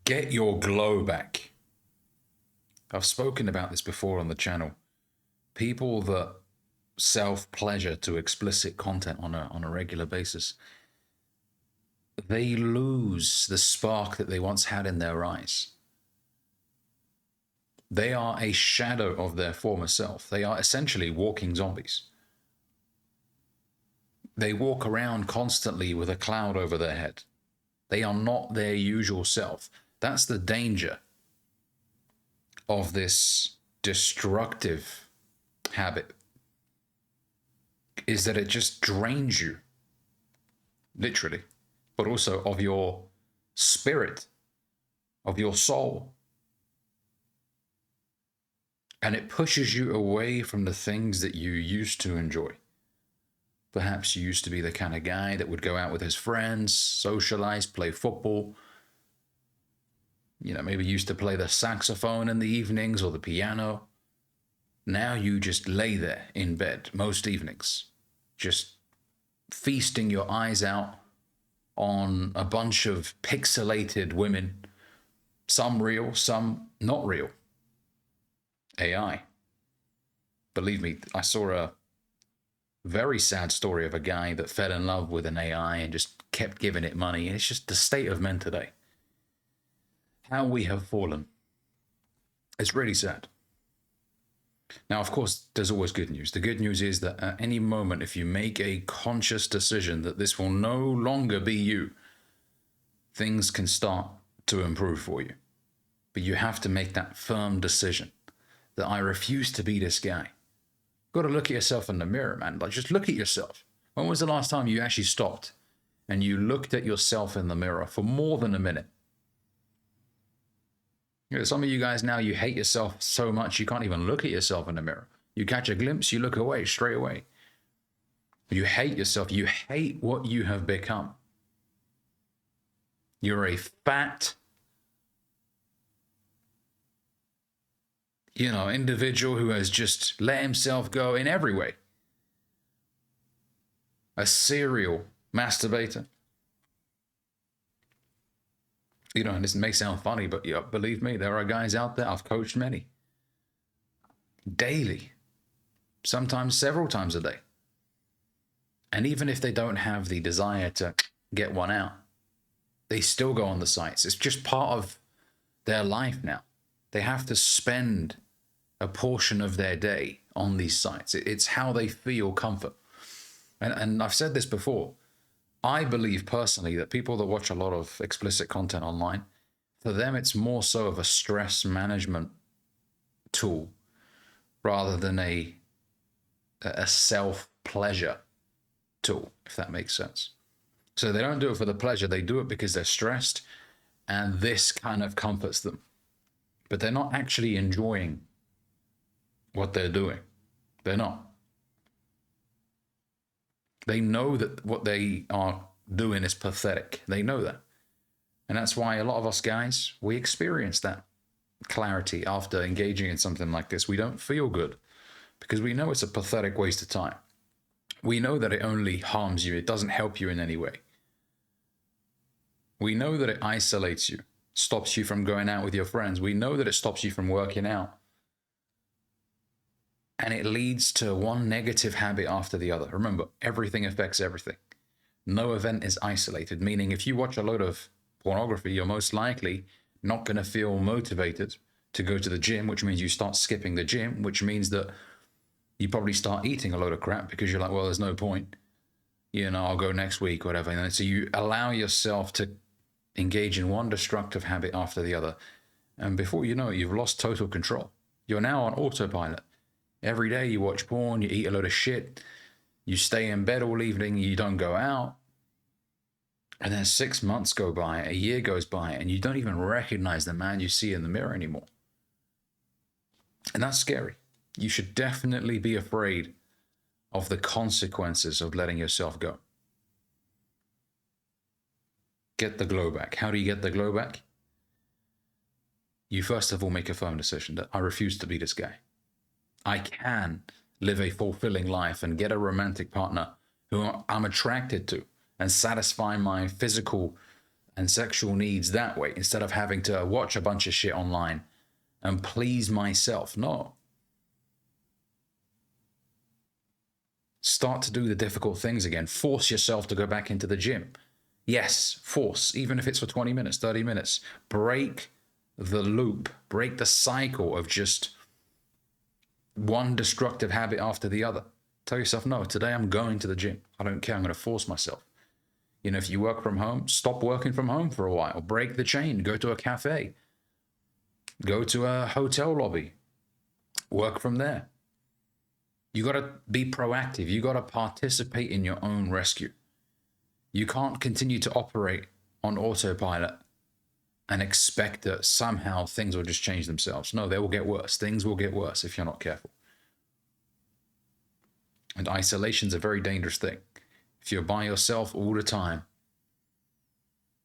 Get your glow back. I've spoken about this before on the channel. People that self-pleasure to explicit content on a regular basis, they lose the spark that they once had in their eyes. They are a shadow of their former self. They are essentially walking zombies. They walk around constantly with a cloud over their head. They are not their usual self. That's the danger of this destructive habit, is that it just drains you, literally, but also of your spirit, of your soul. And it pushes you away from the things that you used to enjoy. Perhaps you used to be the kind of guy that would go out with his friends, socialize, play football. You know, maybe used to play the saxophone in the evenings or the piano. Now you just lay there in bed most evenings, just feasting your eyes out on a bunch of pixelated women, some real, some not real. AI. Believe me, I saw a very sad story of a guy that fell in love with an AI and just kept giving it money. And it's just the state of men today. How we have fallen. It's really sad. Now, of course, there's always good news. The good news is that at any moment, if you make a conscious decision that this will no longer be you, things can start to improve for you. But you have to make that firm decision that I refuse to be this guy. You've got to look at yourself in the mirror, man. Like, just look at yourself. When was the last time you actually stopped and you looked at yourself in the mirror for more than a minute? You know, some of you guys now, you hate yourself so much you can't even look at yourself in the mirror. You catch a glimpse, you look away straight away. You hate yourself. You hate what you have become. You're a fat, individual who has just let himself go in every way. A serial masturbator. And this may sound funny, but believe me, there are guys out there, I've coached many, daily, sometimes several times a day. And even if they don't have the desire to get one out, they still go on the sites. It's just part of their life now. They have to spend a portion of their day on these sites. It's how they feel comfort. And I've said this before. I believe personally that people that watch a lot of explicit content online, for them it's more so of a stress management tool rather than a self-pleasure tool, if that makes sense. So they don't do it for the pleasure, they do it because they're stressed and this kind of comforts them. But they're not actually enjoying what they're doing. They're not. They know that what they are doing is pathetic. They know that. And that's why a lot of us guys, we experience that clarity after engaging in something like this. We don't feel good because we know it's a pathetic waste of time. We know that it only harms you. It doesn't help you in any way. We know that it isolates you, stops you from going out with your friends. We know that it stops you from working out. And it leads to one negative habit after the other. Remember, everything affects everything. No event is isolated, meaning if you watch a load of pornography, you're most likely not going to feel motivated to go to the gym, which means you start skipping the gym, which means that you probably start eating a load of crap because you're like, well, there's no point. I'll go next week, whatever. And so you allow yourself to engage in one destructive habit after the other. And before you know it, you've lost total control. You're now on autopilot. Every day you watch porn, you eat a load of shit, you stay in bed all evening, you don't go out. And then 6 months go by, a year goes by, and you don't even recognize the man you see in the mirror anymore. And that's scary. You should definitely be afraid of the consequences of letting yourself go. Get the glow back. How do you get the glow back? You first of all make a firm decision that I refuse to be this guy. I can live a fulfilling life and get a romantic partner who I'm attracted to and satisfy my physical and sexual needs that way instead of having to watch a bunch of shit online and please myself. No. Start to do the difficult things again. Force yourself to go back into the gym. Yes, force, even if it's for 20 minutes, 30 minutes. Break the loop, break the cycle of just one destructive habit after the other. Tell yourself, no, today I'm going to the gym. I don't care. I'm going to force myself. You know, if you work from home, stop working from home for a while. Break the chain. Go to a cafe. Go to a hotel lobby. Work from there. You got to be proactive. You got to participate in your own rescue. You can't continue to operate on autopilot and expect that somehow things will just change themselves. No, they will get worse. Things will get worse if you're not careful. And isolation is a very dangerous thing. If you're by yourself all the time,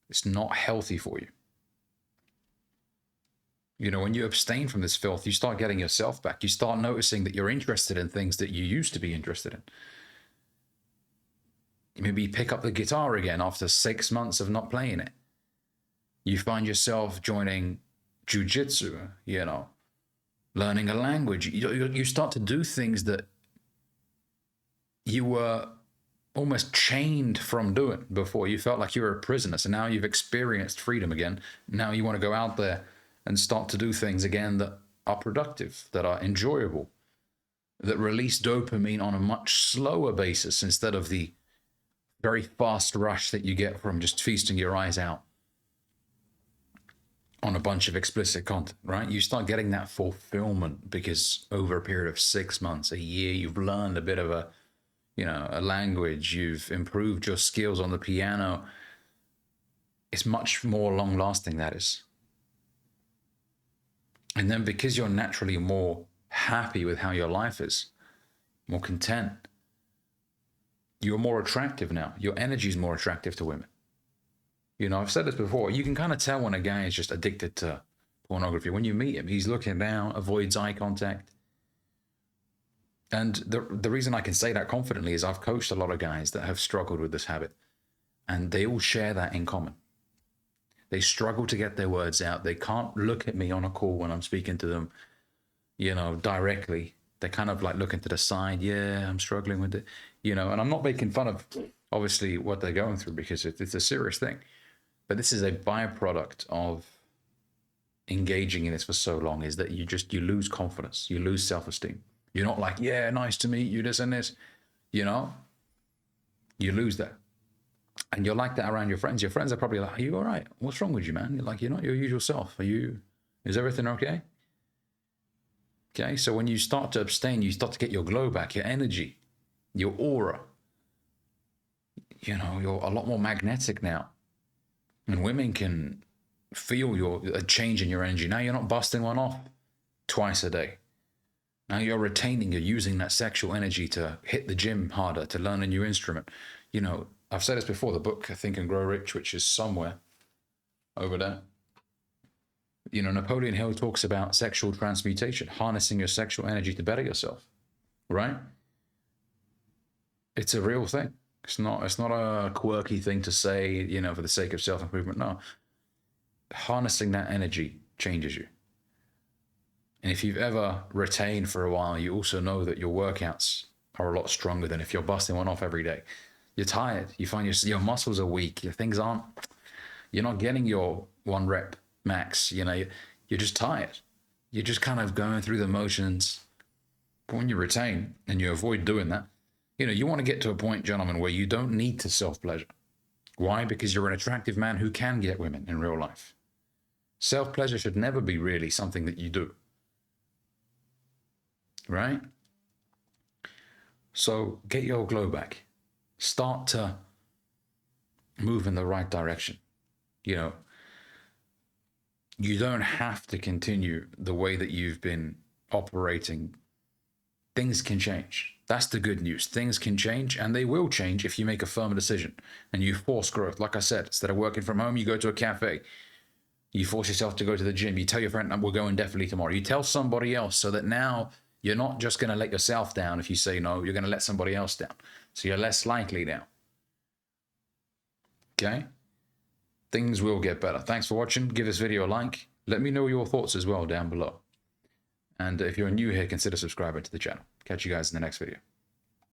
it's not healthy for you. You know, when you abstain from this filth, you start getting yourself back. You start noticing that you're interested in things that you used to be interested in. Maybe you pick up the guitar again after 6 months of not playing it. You find yourself joining jiu-jitsu, you know, learning a language. You start to do things that you were almost chained from doing before. You felt like you were a prisoner. So now you've experienced freedom again. Now you want to go out there and start to do things again that are productive, that are enjoyable, that release dopamine on a much slower basis instead of the very fast rush that you get from just feasting your eyes out on a bunch of explicit content, right? You start getting that fulfillment because over a period of 6 months, a year, you've learned a bit of a language, you've improved your skills on the piano. It's much more long lasting, that is. And then because you're naturally more happy with how your life is, more content, you're more attractive now. Your energy is more attractive to women. You know, I've said this before. You can kind of tell when a guy is just addicted to pornography. When you meet him, he's looking down, avoids eye contact. And the reason I can say that confidently is I've coached a lot of guys that have struggled with this habit. And they all share that in common. They struggle to get their words out. They can't look at me on a call when I'm speaking to them, you know, directly. They're kind of like looking to the side. Yeah, I'm struggling with it, you know, and I'm not making fun of obviously what they're going through because it's a serious thing. But this is a byproduct of engaging in this for so long, is that you lose confidence. You lose self-esteem. You're not like, yeah, nice to meet you, this and this, you know, you lose that. And you're like that around your friends. Your friends are probably like, are you all right? What's wrong with you, man? You're like, you're not your usual self. Is everything okay? Okay, so when you start to abstain, you start to get your glow back, your energy, your aura. You know, you're a lot more magnetic now. And women can feel a change in your energy. Now you're not busting one off twice a day. Now you're retaining, you're using that sexual energy to hit the gym harder, to learn a new instrument. You know, I've said this before, the book, Think and Grow Rich, which is somewhere over there. You know, Napoleon Hill talks about sexual transmutation, harnessing your sexual energy to better yourself, right? It's a real thing. It's not a quirky thing to say, you know, for the sake of self-improvement. No. Harnessing that energy changes you. And if you've ever retained for a while, you also know that your workouts are a lot stronger than if you're busting one off every day. You're tired. You find your muscles are weak. You're not getting your 1 rep max. You know, you're just tired. You're just kind of going through the motions. But when you retain and you avoid doing that, you know, you want to get to a point, gentlemen, where you don't need to self-pleasure. Why? Because you're an attractive man who can get women in real life. Self-pleasure should never be really something that you do. Right? So get your glow back. Start to move in the right direction. You know, you don't have to continue the way that you've been operating. Things can change. That's the good news. Things can change, and they will change if you make a firm decision and you force growth. Like I said, instead of working from home, you go to a cafe. You force yourself to go to the gym. You tell your friend, we're going definitely tomorrow. You tell somebody else so that now you're not just going to let yourself down. If you say no, you're going to let somebody else down. So you're less likely now. Okay? things will get better. Thanks for watching. Give this video a like. Let me know your thoughts as well down below. And if you're new here, consider subscribing to the channel. Catch you guys in the next video.